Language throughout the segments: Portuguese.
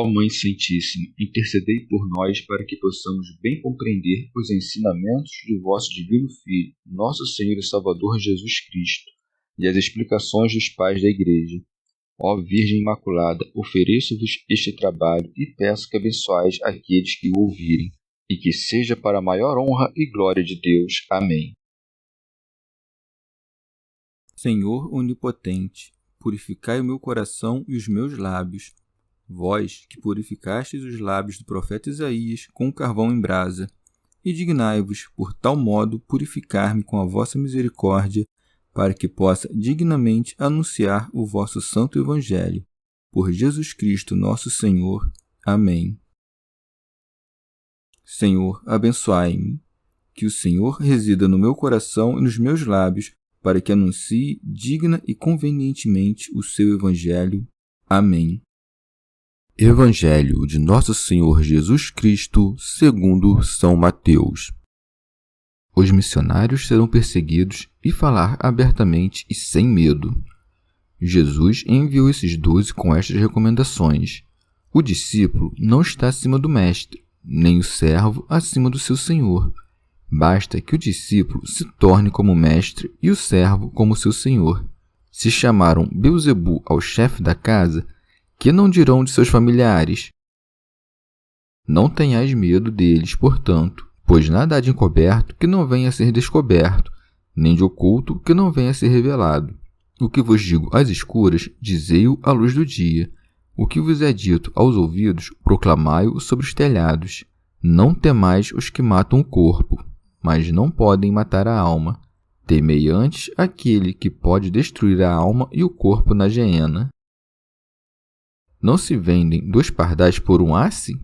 Ó Mãe Santíssima, intercedei por nós para que possamos bem compreender os ensinamentos de vosso Divino Filho, nosso Senhor e Salvador Jesus Cristo, e as explicações dos pais da Igreja. Ó Virgem Imaculada, ofereço-vos este trabalho e peço que abençoais aqueles que o ouvirem, e que seja para a maior honra e glória de Deus. Amém. Senhor onipotente, purificai o meu coração e os meus lábios. Vós, que purificastes os lábios do profeta Isaías com o carvão em brasa, e dignai-vos, por tal modo, purificar-me com a vossa misericórdia, para que possa dignamente anunciar o vosso santo Evangelho. Por Jesus Cristo, nosso Senhor. Amém. Senhor, abençoai-me. Que o Senhor resida no meu coração e nos meus lábios, para que anuncie digna e convenientemente o seu Evangelho. Amém. Evangelho de Nosso Senhor Jesus Cristo, segundo São Mateus. Os missionários serão perseguidos e falar abertamente e sem medo. Jesus enviou esses 12 com estas recomendações. O discípulo não está acima do mestre, nem o servo acima do seu senhor. Basta que o discípulo se torne como mestre e o servo como seu senhor. Se chamaram Beelzebu ao chefe da casa, que não dirão de seus familiares? Não tenhais medo deles, portanto, pois nada há de encoberto que não venha a ser descoberto, nem de oculto que não venha a ser revelado. O que vos digo às escuras, dizei-o à luz do dia. O que vos é dito aos ouvidos, proclamai-o sobre os telhados. Não temais os que matam o corpo, mas não podem matar a alma. Temei antes aquele que pode destruir a alma e o corpo na geena. Não se vendem 2 pardais por um asse?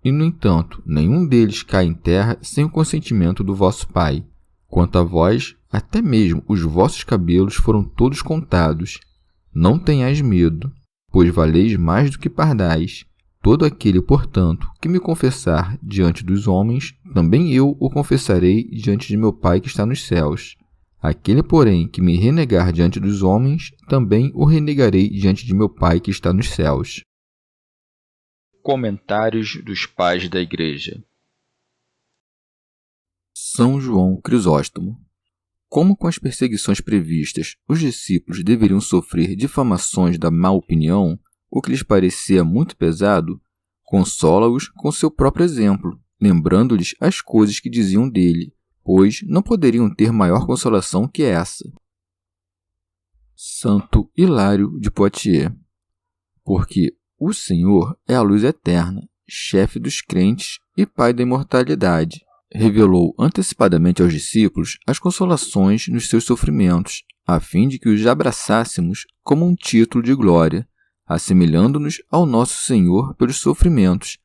E, no entanto, nenhum deles cai em terra sem o consentimento do vosso Pai. Quanto a vós, até mesmo os vossos cabelos foram todos contados. Não tenhais medo, pois valeis mais do que pardais. Todo aquele, portanto, que me confessar diante dos homens, também eu o confessarei diante de meu Pai que está nos céus. Aquele, porém, que me renegar diante dos homens, também o renegarei diante de meu Pai que está nos céus. Comentários dos Pais da Igreja. São João Crisóstomo. Como com as perseguições previstas, os discípulos deveriam sofrer difamações da má opinião, o que lhes parecia muito pesado, consola-os com seu próprio exemplo, lembrando-lhes as coisas que diziam dele, pois não poderiam ter maior consolação que essa. Santo Hilário de Poitiers. Porque o Senhor é a luz eterna, chefe dos crentes e Pai da imortalidade. Revelou antecipadamente aos discípulos as consolações nos seus sofrimentos, a fim de que os abraçássemos como um título de glória, assemelhando-nos ao nosso Senhor pelos sofrimentos.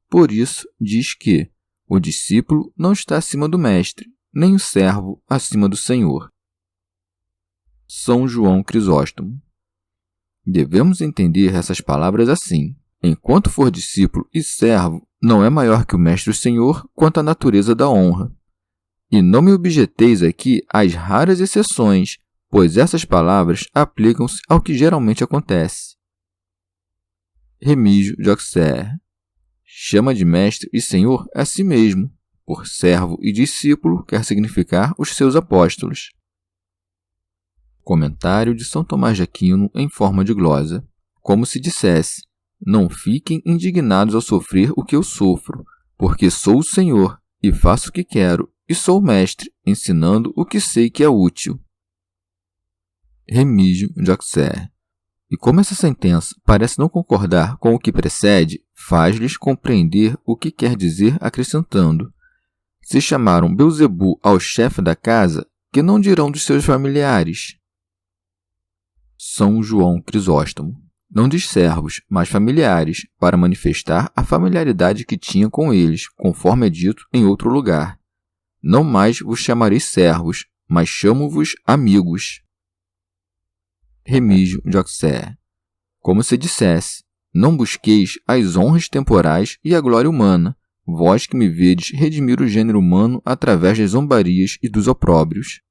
Por isso, diz que o discípulo não está acima do mestre, nem o servo acima do Senhor. São João Crisóstomo. Devemos entender essas palavras assim: enquanto for discípulo e servo, não é maior que o mestre e o Senhor quanto à natureza da honra. E não me objeteis aqui as raras exceções, pois essas palavras aplicam-se ao que geralmente acontece. Remígio de Auxerre. Chama de mestre e senhor a si mesmo, por servo e discípulo quer significar os seus apóstolos. Comentário de São Tomás de Aquino em forma de glosa. Como se dissesse: não fiquem indignados ao sofrer o que eu sofro, porque sou o Senhor, e faço o que quero, e sou o mestre, ensinando o que sei que é útil. Remígio de Auxerre. E como essa sentença parece não concordar com o que precede, faz-lhes compreender o que quer dizer acrescentando: se chamaram Beelzebu ao chefe da casa, que não dirão dos seus familiares? São João Crisóstomo. Não diz servos, mas familiares, para manifestar a familiaridade que tinha com eles, conforme é dito em outro lugar. Não mais vos chamarei servos, mas chamo-vos amigos. Remígio de Auxerre. Como se dissesse: não busqueis as honras temporais e a glória humana, vós que me vedes redimir o gênero humano através das zombarias e dos opróbrios.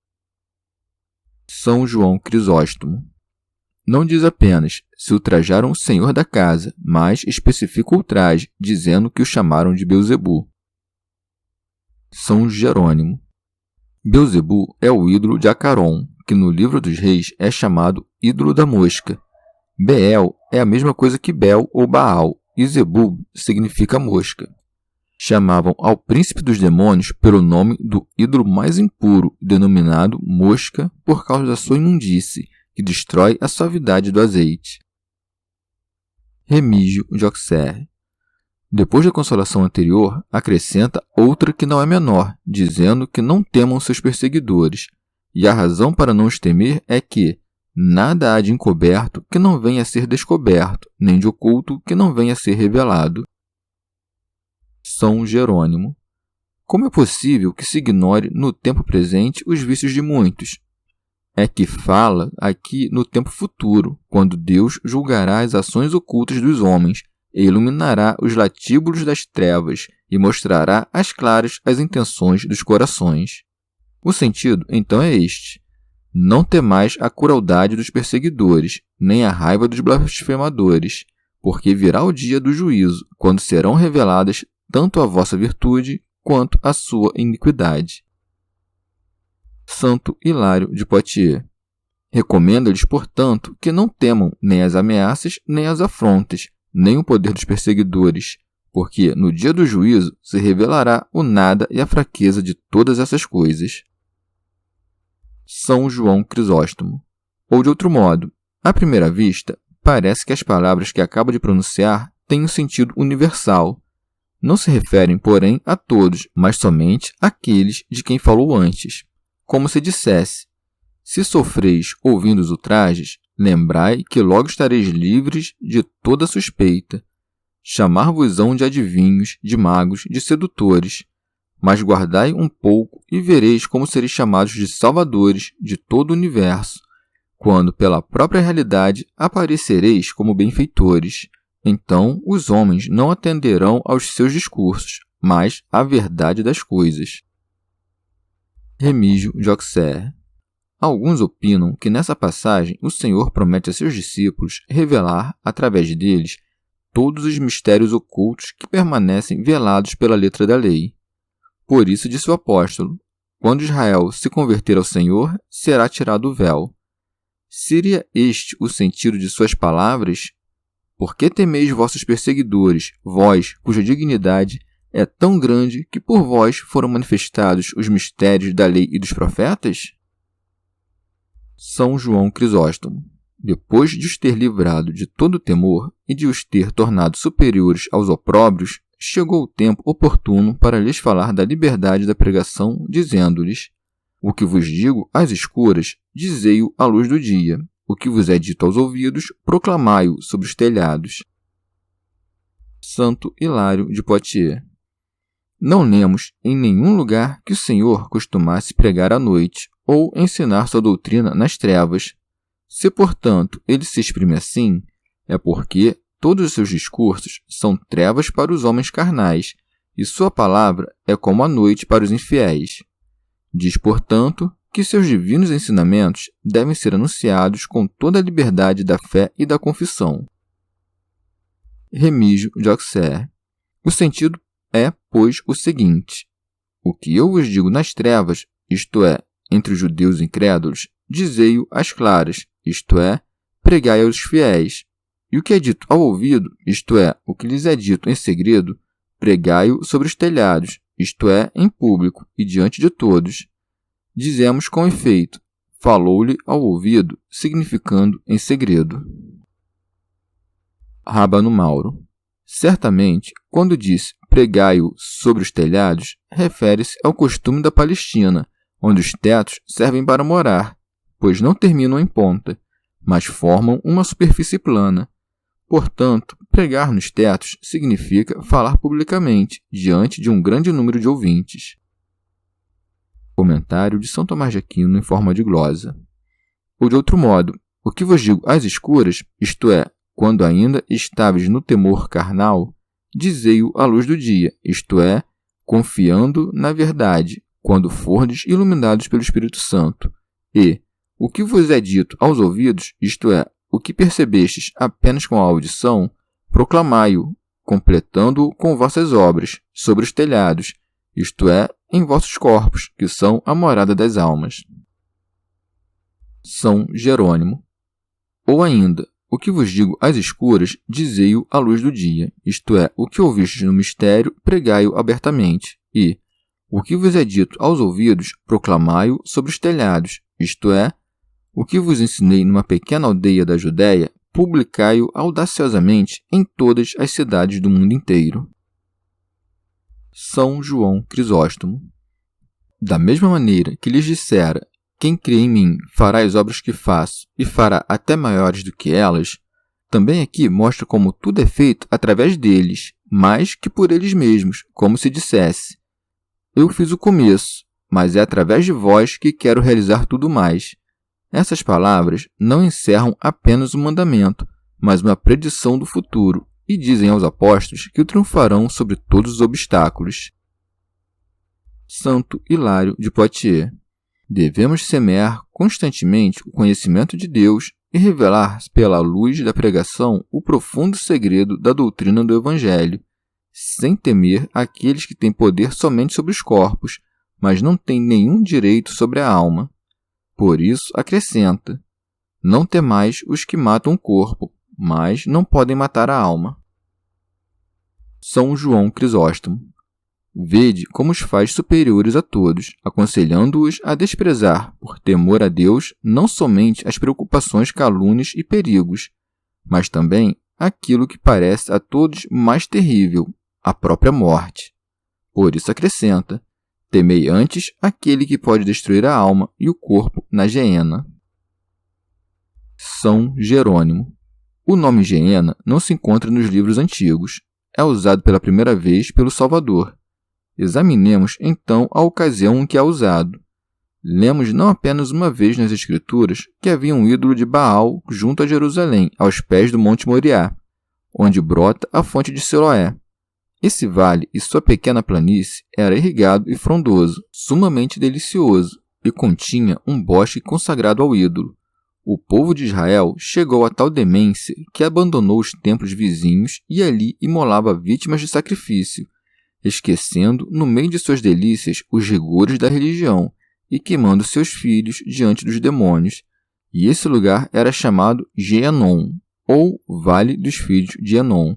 São João Crisóstomo. não diz apenas se ultrajaram o senhor da casa, mas especifica o ultraje, dizendo que o chamaram de Beelzebu. São Jerônimo. Beelzebu é o ídolo de Acaron, que no livro dos reis é chamado ídolo da mosca. Beel é a mesma coisa que Bel ou Baal, e Zebub significa mosca. Chamavam ao príncipe dos demônios pelo nome do ídolo mais impuro, denominado mosca por causa da sua imundície, que destrói a suavidade do azeite. Remígio de Auxerre. Depois da consolação anterior, acrescenta outra que não é menor, dizendo que não temam seus perseguidores, e a razão para não os temer é que nada há de encoberto que não venha a ser descoberto, nem de oculto que não venha a ser revelado. São Jerônimo. Como é possível que se ignore no tempo presente os vícios de muitos? É que fala aqui no tempo futuro, quando Deus julgará as ações ocultas dos homens e iluminará os latíbulos das trevas e mostrará às claras as intenções dos corações. O sentido, então, é este: não temais a crueldade dos perseguidores, nem a raiva dos blasfemadores, porque virá o dia do juízo, quando serão reveladas tanto a vossa virtude quanto a sua iniquidade. Santo Hilário de Poitiers. Recomenda-lhes, portanto, que não temam nem as ameaças, nem as afrontas, nem o poder dos perseguidores, porque no dia do juízo se revelará o nada e a fraqueza de todas essas coisas. São João Crisóstomo. Ou de outro modo, à primeira vista, parece que as palavras que acabo de pronunciar têm um sentido universal. Não se referem, porém, a todos, mas somente àqueles de quem falou antes. Como se dissesse: se sofreis ouvindo os ultrajes, lembrai que logo estareis livres de toda suspeita. Chamar-vos-ão de adivinhos, de magos, de sedutores, mas guardai um pouco e vereis como sereis chamados de salvadores de todo o universo, quando pela própria realidade aparecereis como benfeitores. Então os homens não atenderão aos seus discursos, mas à verdade das coisas. Remígio de Auxerre. Alguns opinam que nessa passagem o Senhor promete a seus discípulos revelar, através deles, todos os mistérios ocultos que permanecem velados pela letra da lei. Por isso disse o apóstolo: quando Israel se converter ao Senhor, será tirado o véu. Seria este o sentido de suas palavras? Por que temeis vossos perseguidores, vós, cuja dignidade é tão grande que por vós foram manifestados os mistérios da lei e dos profetas? São João Crisóstomo. Depois de os ter livrado de todo temor e de os ter tornado superiores aos opróbrios, chegou o tempo oportuno para lhes falar da liberdade da pregação, dizendo-lhes: o que vos digo às escuras, dizei-o à luz do dia. O que vos é dito aos ouvidos, proclamai-o sobre os telhados. Santo Hilário de Poitiers. Não lemos em nenhum lugar que o Senhor costumasse pregar à noite ou ensinar sua doutrina nas trevas. Se, portanto, ele se exprime assim, é porque todos os seus discursos são trevas para os homens carnais, e sua palavra é como a noite para os infiéis. Diz, portanto, que seus divinos ensinamentos devem ser anunciados com toda a liberdade da fé e da confissão. Remígio de Auxerre. O sentido é, pois, o seguinte: o que eu vos digo nas trevas, isto é, entre os judeus incrédulos, dizei-o às claras, isto é, pregai aos fiéis. E o que é dito ao ouvido, isto é, o que lhes é dito em segredo, pregai-o sobre os telhados, isto é, em público e diante de todos. Dizemos com efeito: falou-lhe ao ouvido, significando em segredo. Rábano Mauro. Certamente, quando diz pregai-o sobre os telhados, refere-se ao costume da Palestina, onde os tetos servem para morar, pois não terminam em ponta, mas formam uma superfície plana. Portanto, pregar nos tetos significa falar publicamente, diante de um grande número de ouvintes. Comentário de São Tomás de Aquino em forma de glosa. Ou de outro modo, o que vos digo às escuras, isto é, quando ainda estáveis no temor carnal, dizei-o à luz do dia, isto é, confiando na verdade, quando fordes iluminados pelo Espírito Santo. E o que vos é dito aos ouvidos, isto é, o que percebestes apenas com a audição, proclamai-o, completando-o com vossas obras, sobre os telhados, isto é, em vossos corpos, que são a morada das almas. São Jerônimo. Ou ainda, o que vos digo às escuras, dizei-o à luz do dia, isto é, o que ouvistes no mistério, pregai-o abertamente, e, o que vos é dito aos ouvidos, proclamai-o sobre os telhados, isto é, o que vos ensinei numa pequena aldeia da Judéia, publicai-o audaciosamente em todas as cidades do mundo inteiro. São João Crisóstomo. Da mesma maneira que lhes dissera, quem crê em mim fará as obras que faço e fará até maiores do que elas, também aqui mostra como tudo é feito através deles, mais que por eles mesmos, como se dissesse: eu fiz o começo, mas é através de vós que quero realizar tudo mais. Essas palavras não encerram apenas o mandamento, mas uma predição do futuro, e dizem aos apóstolos que o triunfarão sobre todos os obstáculos. Santo Hilário de Poitiers. Devemos semear constantemente o conhecimento de Deus e revelar pela luz da pregação o profundo segredo da doutrina do Evangelho, sem temer aqueles que têm poder somente sobre os corpos, mas não têm nenhum direito sobre a alma. Por isso, acrescenta: não temais os que matam o corpo, mas não podem matar a alma. São João Crisóstomo. Vede como os faz superiores a todos, aconselhando-os a desprezar, por temor a Deus, não somente as preocupações, calúnias e perigos, mas também aquilo que parece a todos mais terrível, a própria morte. Por isso acrescenta: temei antes aquele que pode destruir a alma e o corpo na geena. São Jerônimo. O nome geena não se encontra nos livros antigos. É usado pela primeira vez pelo Salvador. Examinemos, então, a ocasião em que é usado. Lemos não apenas uma vez nas Escrituras que havia um ídolo de Baal junto a Jerusalém, aos pés do Monte Moriá, onde brota a fonte de Siloé. Esse vale e sua pequena planície era irrigado e frondoso, sumamente delicioso, e continha um bosque consagrado ao ídolo. O povo de Israel chegou a tal demência que abandonou os templos vizinhos e ali imolava vítimas de sacrifício, esquecendo, no meio de suas delícias, os rigores da religião e queimando seus filhos diante dos demônios. E esse lugar era chamado Geanom, ou Vale dos Filhos de Enom.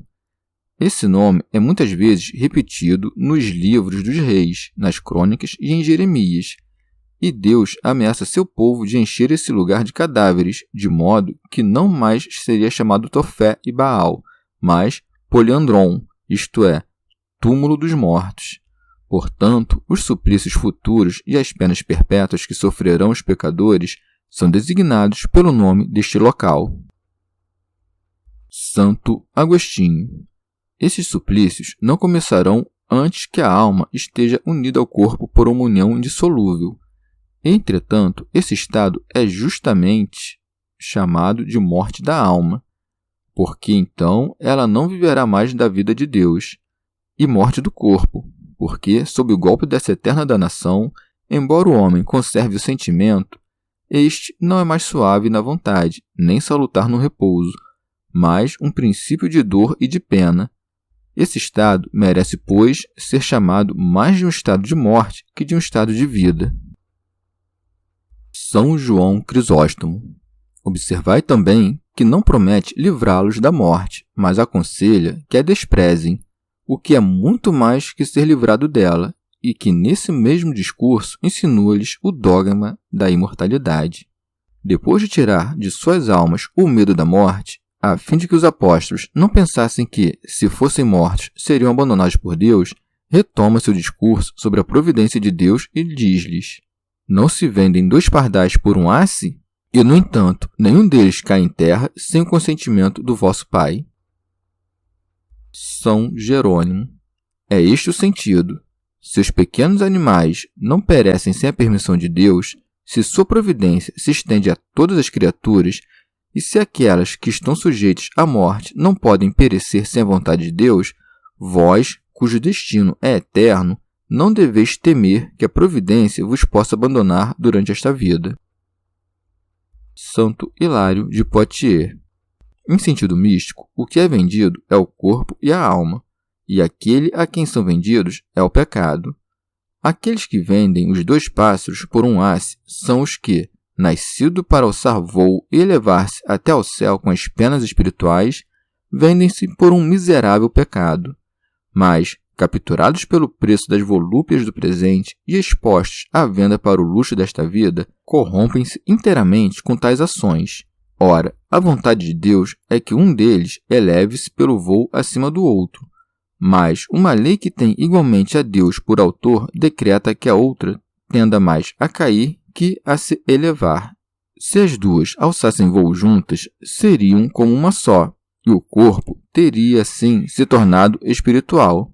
Esse nome é muitas vezes repetido nos livros dos reis, nas crônicas e em Jeremias. E Deus ameaça seu povo de encher esse lugar de cadáveres, de modo que não mais seria chamado Tofé e Baal, mas Poliandron, isto é, túmulo dos mortos. Portanto, os suplícios futuros e as penas perpétuas que sofrerão os pecadores são designados pelo nome deste local. Santo Agostinho. Esses suplícios não começarão antes que a alma esteja unida ao corpo por uma união indissolúvel. Entretanto, esse estado é justamente chamado de morte da alma, porque então ela não viverá mais da vida de Deus, e morte do corpo, porque, sob o golpe dessa eterna danação, embora o homem conserve o sentimento, este não é mais suave na vontade, nem salutar no repouso, mas um princípio de dor e de pena. Esse estado merece, pois, ser chamado mais de um estado de morte que de um estado de vida. São João Crisóstomo. Observai também que não promete livrá-los da morte, mas aconselha que a desprezem, o que é muito mais que ser livrado dela, e que nesse mesmo discurso insinua-lhes o dogma da imortalidade. Depois de tirar de suas almas o medo da morte, a fim de que os apóstolos não pensassem que, se fossem mortos, seriam abandonados por Deus, retoma seu discurso sobre a providência de Deus e diz-lhes: não se vendem 2 pardais por um asse? E, no entanto, nenhum deles cai em terra sem o consentimento do vosso Pai. São Jerônimo. É este o sentido. Se os pequenos animais não perecem sem a permissão de Deus, se sua providência se estende a todas as criaturas, e se aquelas que estão sujeitas à morte não podem perecer sem a vontade de Deus, vós, cujo destino é eterno, não deveis temer que a providência vos possa abandonar durante esta vida. Santo Hilário de Poitiers. Em sentido místico, o que é vendido é o corpo e a alma, e aquele a quem são vendidos é o pecado. Aqueles que vendem os 2 pássaros por um asse são os que, nascido para alçar voo e elevar-se até ao céu com as penas espirituais, vendem-se por um miserável pecado. Mas, capturados pelo preço das volúpias do presente e expostos à venda para o luxo desta vida, corrompem-se inteiramente com tais ações. Ora, a vontade de Deus é que um deles eleve-se pelo voo acima do outro. Mas uma lei que tem igualmente a Deus por autor decreta que a outra tenda mais a cair que a se elevar. Se as 2 alçassem voo juntas, seriam como uma só, e o corpo teria assim se tornado espiritual.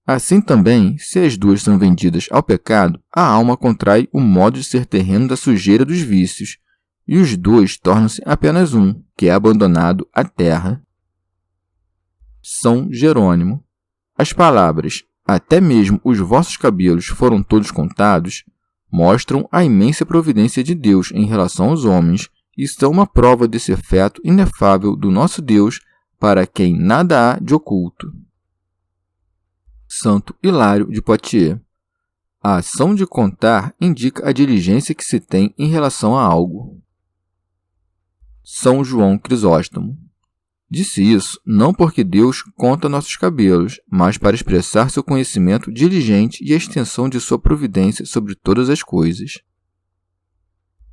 Assim também, se as 2 são vendidas ao pecado, a alma contrai o modo de ser terreno da sujeira dos vícios, e os 2 tornam-se apenas um, que é abandonado à terra. São Jerônimo. As palavras, até mesmo os vossos cabelos foram todos contados, mostram a imensa providência de Deus em relação aos homens e são uma prova desse efeto inefável do nosso Deus para quem nada há de oculto. Santo Hilário de Poitiers. A ação de contar indica a diligência que se tem em relação a algo. São João Crisóstomo. Disse isso não porque Deus conta nossos cabelos, mas para expressar seu conhecimento diligente e a extensão de sua providência sobre todas as coisas.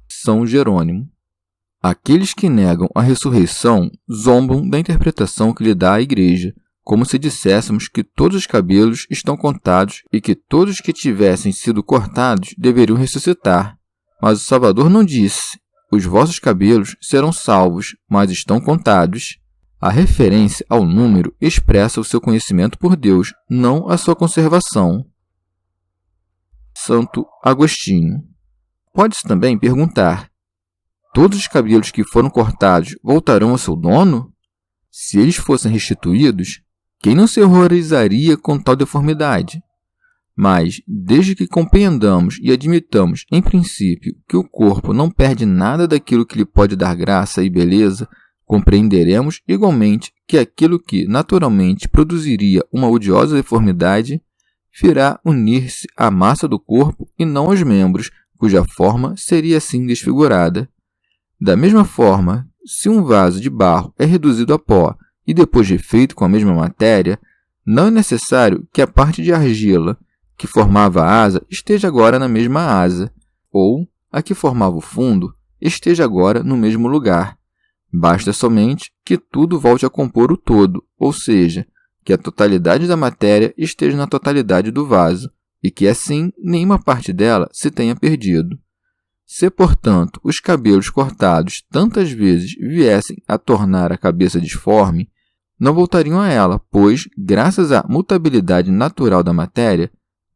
São Jerônimo. Aqueles que negam a ressurreição zombam da interpretação que lhe dá a Igreja, como se disséssemos que todos os cabelos estão contados e que todos que tivessem sido cortados deveriam ressuscitar. Mas o Salvador não disse: os vossos cabelos serão salvos, mas estão contados. A referência ao número expressa o seu conhecimento por Deus, não a sua conservação. Santo Agostinho. Pode-se também perguntar: todos os cabelos que foram cortados voltarão ao seu dono? Se eles fossem restituídos, quem não se horrorizaria com tal deformidade? Mas, desde que compreendamos e admitamos, em princípio, que o corpo não perde nada daquilo que lhe pode dar graça e beleza, compreenderemos igualmente que aquilo que naturalmente produziria uma odiosa deformidade virá unir-se à massa do corpo e não aos membros, cuja forma seria assim desfigurada. Da mesma forma, se um vaso de barro é reduzido a pó e depois refeito com a mesma matéria, não é necessário que a parte de argila que formava a asa esteja agora na mesma asa, ou a que formava o fundo esteja agora no mesmo lugar. Basta somente que tudo volte a compor o todo, ou seja, que a totalidade da matéria esteja na totalidade do vaso, e que assim nenhuma parte dela se tenha perdido. Se, portanto, os cabelos cortados tantas vezes viessem a tornar a cabeça disforme, não voltariam a ela, pois, graças à mutabilidade natural da matéria,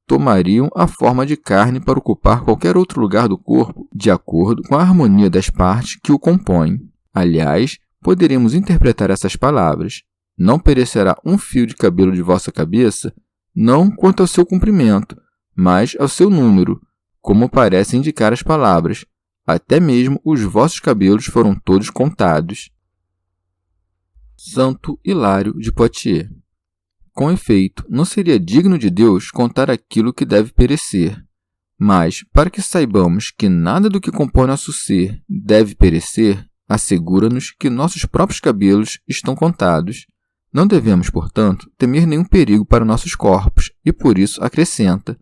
tomariam a forma de carne para ocupar qualquer outro lugar do corpo, de acordo com a harmonia das partes que o compõem. Aliás, poderemos interpretar essas palavras: não perecerá um fio de cabelo de vossa cabeça, não quanto ao seu comprimento, mas ao seu número, como parecem indicar as palavras: até mesmo os vossos cabelos foram todos contados. Santo Hilário de Poitiers. Com efeito, não seria digno de Deus contar aquilo que deve perecer. Mas, para que saibamos que nada do que compõe nosso ser deve perecer, assegura-nos que nossos próprios cabelos estão contados. Não devemos, portanto, temer nenhum perigo para nossos corpos, e por isso acrescenta: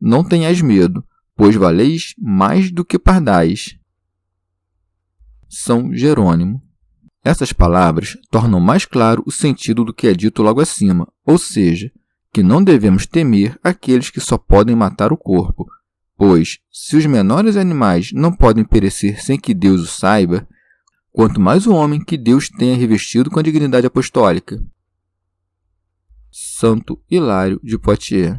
não tenhais medo, pois valeis mais do que pardais. São Jerônimo. Essas palavras tornam mais claro o sentido do que é dito logo acima, ou seja, que não devemos temer aqueles que só podem matar o corpo, pois, se os menores animais não podem perecer sem que Deus o saiba, quanto mais o homem que Deus tenha revestido com a dignidade apostólica. Santo Hilário de Poitiers.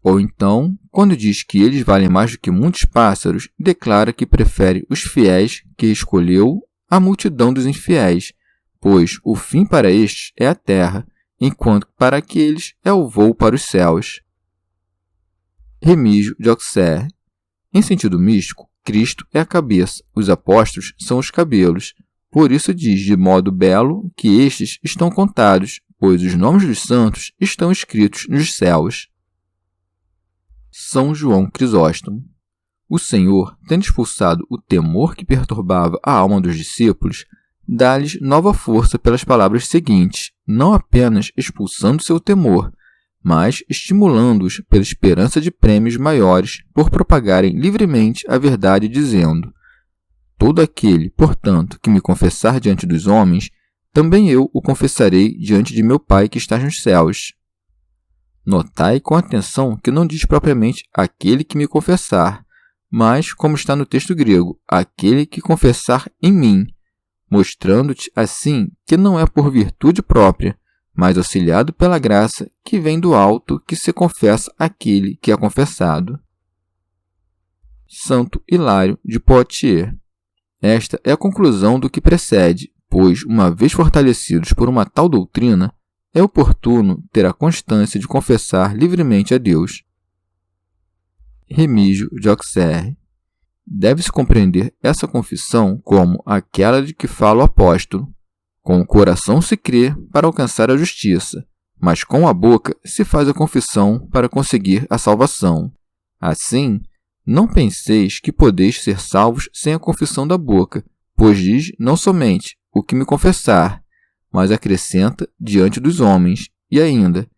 Ou então, quando diz que eles valem mais do que muitos pássaros, declara que prefere os fiéis que escolheu à multidão dos infiéis, pois o fim para estes é a terra, enquanto para aqueles é o voo para os céus. Remígio de Auxerre. Em sentido místico, Cristo é a cabeça, os apóstolos são os cabelos. Por isso diz de modo belo que estes estão contados, pois os nomes dos santos estão escritos nos céus. São João Crisóstomo. O Senhor, tendo expulsado o temor que perturbava a alma dos discípulos, dá-lhes nova força pelas palavras seguintes, não apenas expulsando seu temor, mas estimulando-os pela esperança de prêmios maiores por propagarem livremente a verdade, dizendo: todo aquele, portanto, que me confessar diante dos homens, também eu o confessarei diante de meu Pai que está nos céus. Notai com atenção que não diz propriamente aquele que me confessar, mas, como está no texto grego, aquele que confessar em mim, mostrando-te assim que não é por virtude própria, mas auxiliado pela graça que vem do alto, que se confessa aquele que é confessado. Santo Hilário de Poitiers. Esta é a conclusão do que precede, pois, uma vez fortalecidos por uma tal doutrina, é oportuno ter a constância de confessar livremente a Deus. Remígio de Auxerre. Deve-se compreender essa confissão como aquela de que fala o apóstolo. Com o coração se crê para alcançar a justiça, mas com a boca se faz a confissão para conseguir a salvação. Assim, não penseis que podeis ser salvos sem a confissão da boca, pois diz não somente o que me confessar, mas acrescenta diante dos homens, e ainda,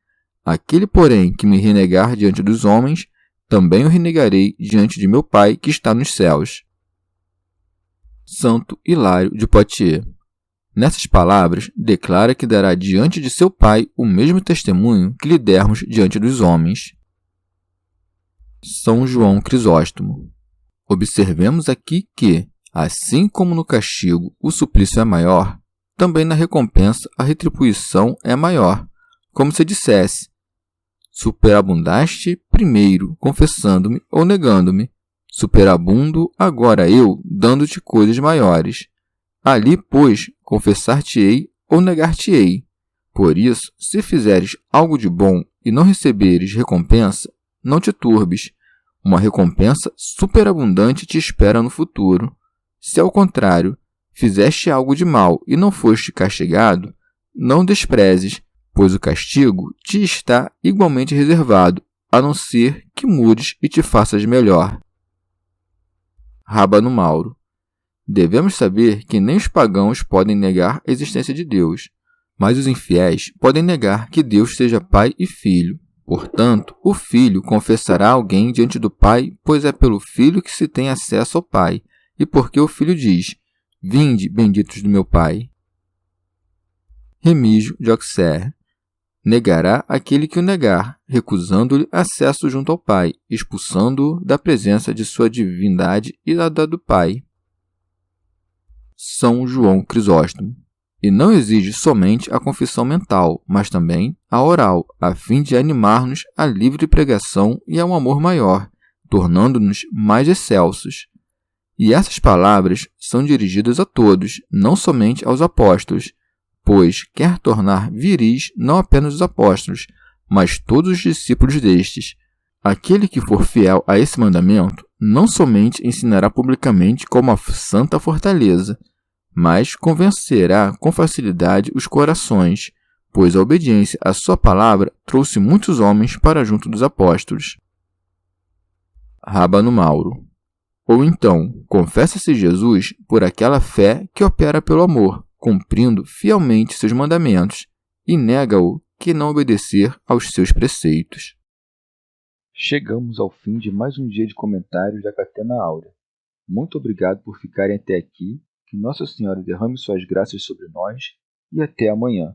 aquele, porém, que me renegar diante dos homens, também o renegarei diante de meu Pai que está nos céus. Santo Hilário de Poitiers. Nessas palavras, declara que dará diante de seu Pai o mesmo testemunho que lhe dermos diante dos homens. São João Crisóstomo. Observemos aqui que, assim como no castigo o suplício é maior, também na recompensa a retribuição é maior, como se dissesse: superabundaste primeiro, confessando-me ou negando-me. Superabundo agora eu, dando-te coisas maiores. Ali, pois, confessar-te-ei ou negar-te-ei. Por isso, se fizeres algo de bom e não receberes recompensa, não te turbes. Uma recompensa superabundante te espera no futuro. Se, ao contrário, fizeste algo de mal e não foste castigado, não desprezes, pois o castigo te está igualmente reservado, a não ser que mudes e te faças melhor. Rábano Mauro. Devemos saber que nem os pagãos podem negar a existência de Deus, mas os infiéis podem negar que Deus seja Pai e Filho. Portanto, o Filho confessará alguém diante do Pai, pois é pelo Filho que se tem acesso ao Pai, e porque o Filho diz: vinde, benditos do meu Pai. Remígio de Auxerre. Negará aquele que o negar, recusando-lhe acesso junto ao Pai, expulsando-o da presença de sua divindade e da do Pai. São João Crisóstomo. E não exige somente a confissão mental, mas também a oral, a fim de animar-nos à livre pregação e a um amor maior, tornando-nos mais excelsos. E essas palavras são dirigidas a todos, não somente aos apóstolos, pois quer tornar viris não apenas os apóstolos, mas todos os discípulos destes. Aquele que for fiel a esse mandamento não somente ensinará publicamente como a santa fortaleza, mas convencerá com facilidade os corações, pois a obediência à sua palavra trouxe muitos homens para junto dos apóstolos. Rábano Mauro. Ou então, confessa-se Jesus por aquela fé que opera pelo amor, cumprindo fielmente seus mandamentos, e nega-o que não obedecer aos seus preceitos. Chegamos ao fim de mais um dia de comentários da Catena Áurea. Muito obrigado por ficarem até aqui, que Nossa Senhora derrame suas graças sobre nós, e até amanhã.